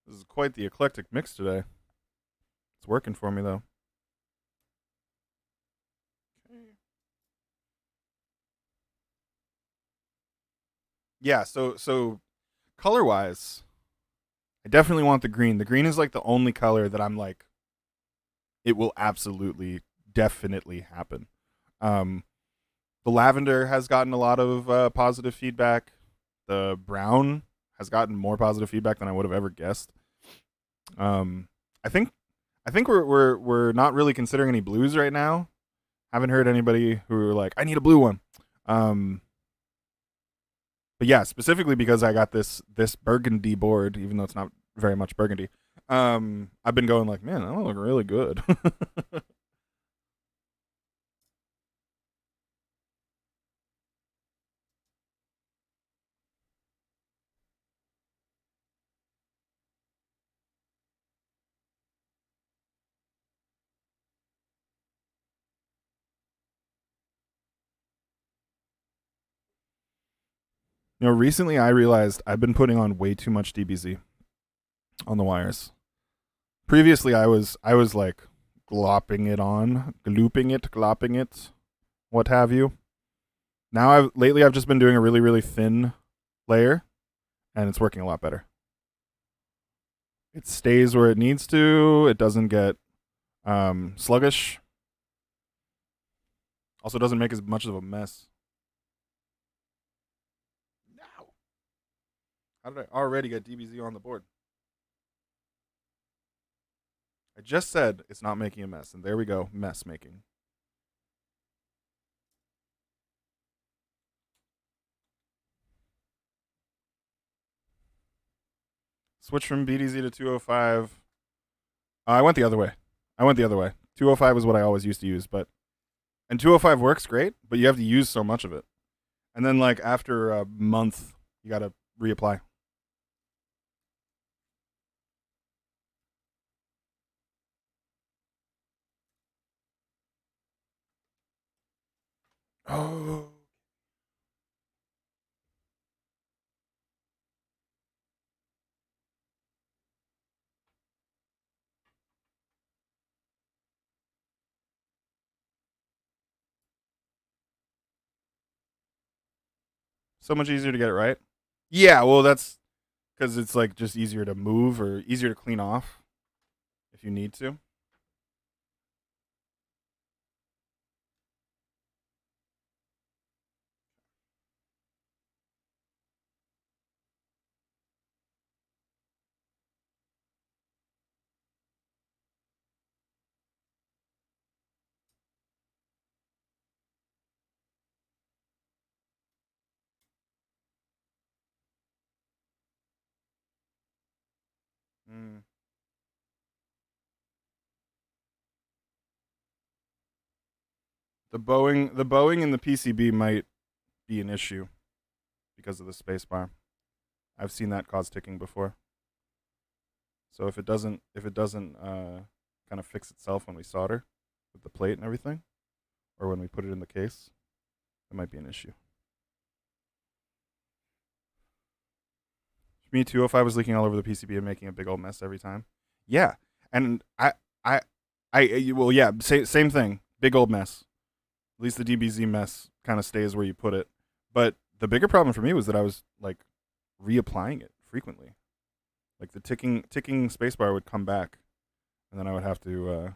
This is quite the eclectic mix today. It's working for me though. Yeah, so color wise, I definitely want the green. The green is like the only color that I'm like, it will absolutely, definitely happen. Um, the lavender has gotten a lot of positive feedback. The brown has gotten more positive feedback than I would have ever guessed. Um, I think I think we're not really considering any blues right now. Haven't heard anybody who are like, I need a blue one. Um, but yeah, specifically because I got this burgundy board, even though it's not very much burgundy. I've been going like, man, that one look really good. Recently I realized I've been putting on way too much DBZ on the wires. Previously, I was like glopping it on, glooping it, glopping it, what have you. Now I've just been doing a really really thin layer, and it's working a lot better. It stays where it needs to. It doesn't get sluggish. Also, doesn't make as much of a mess. Now, how did I already get DBZ on the board? I just said it's not making a mess, and there we go, mess making. Switch from BDZ to 205. I went the other way. I went the other way. 205 is what I always used to use, but and 205 works great, but you have to use so much of it. And then like after a month, you got to reapply. Oh, so much easier to get it right. Yeah, well that's because it's like just easier to move or easier to clean off if you need to. Mm. The bowing in the PCB might be an issue because of the spacebar. I've seen that cause ticking before. So if it doesn't kind of fix itself when we solder with the plate and everything, or when we put it in the case, it might be an issue. Me too. If I was leaking all over the PCB and making a big old mess every time, yeah. And I, well, yeah. Same thing. Big old mess. At least the DBZ mess kind of stays where you put it. But the bigger problem for me was that I was like reapplying it frequently. Like the ticking spacebar would come back, and then I would have to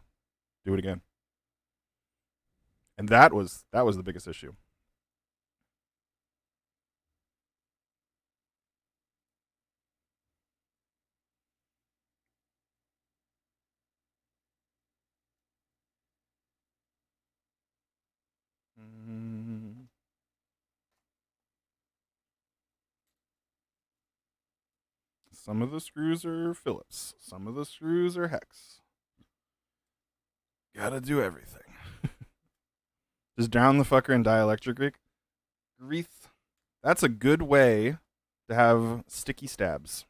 do it again. And that was the biggest issue. Mm, some of the screws are Phillips. Some of the screws are hex. Gotta do everything. Just drown the fucker in dielectric grease. That's a good way to have sticky stabs.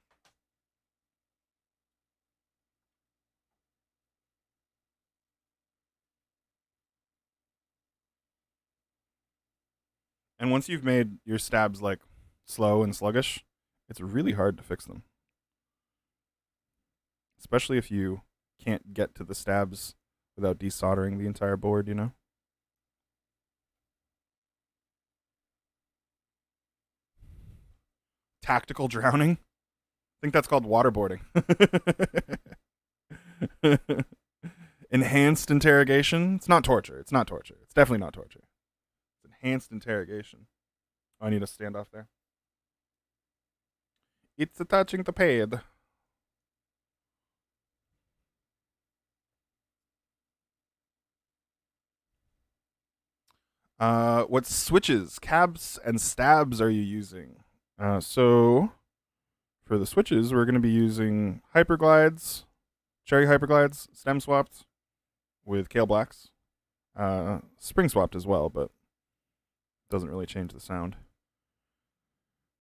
And once you've made your stabs like slow and sluggish, it's really hard to fix them. especially if you can't get to the stabs without desoldering the entire board, you know? Tactical drowning? I think that's called waterboarding. Enhanced interrogation? It's not torture. It's not torture. It's definitely not torture. It's enhanced interrogation. Oh, I need a standoff there. It's attaching the pad. What switches, cabs, and stabs are you using? So for the switches, we're going to be using Hyperglides, Cherry Hyperglides, stem swapped with Kale Blacks. Spring swapped as well, but doesn't really change the sound.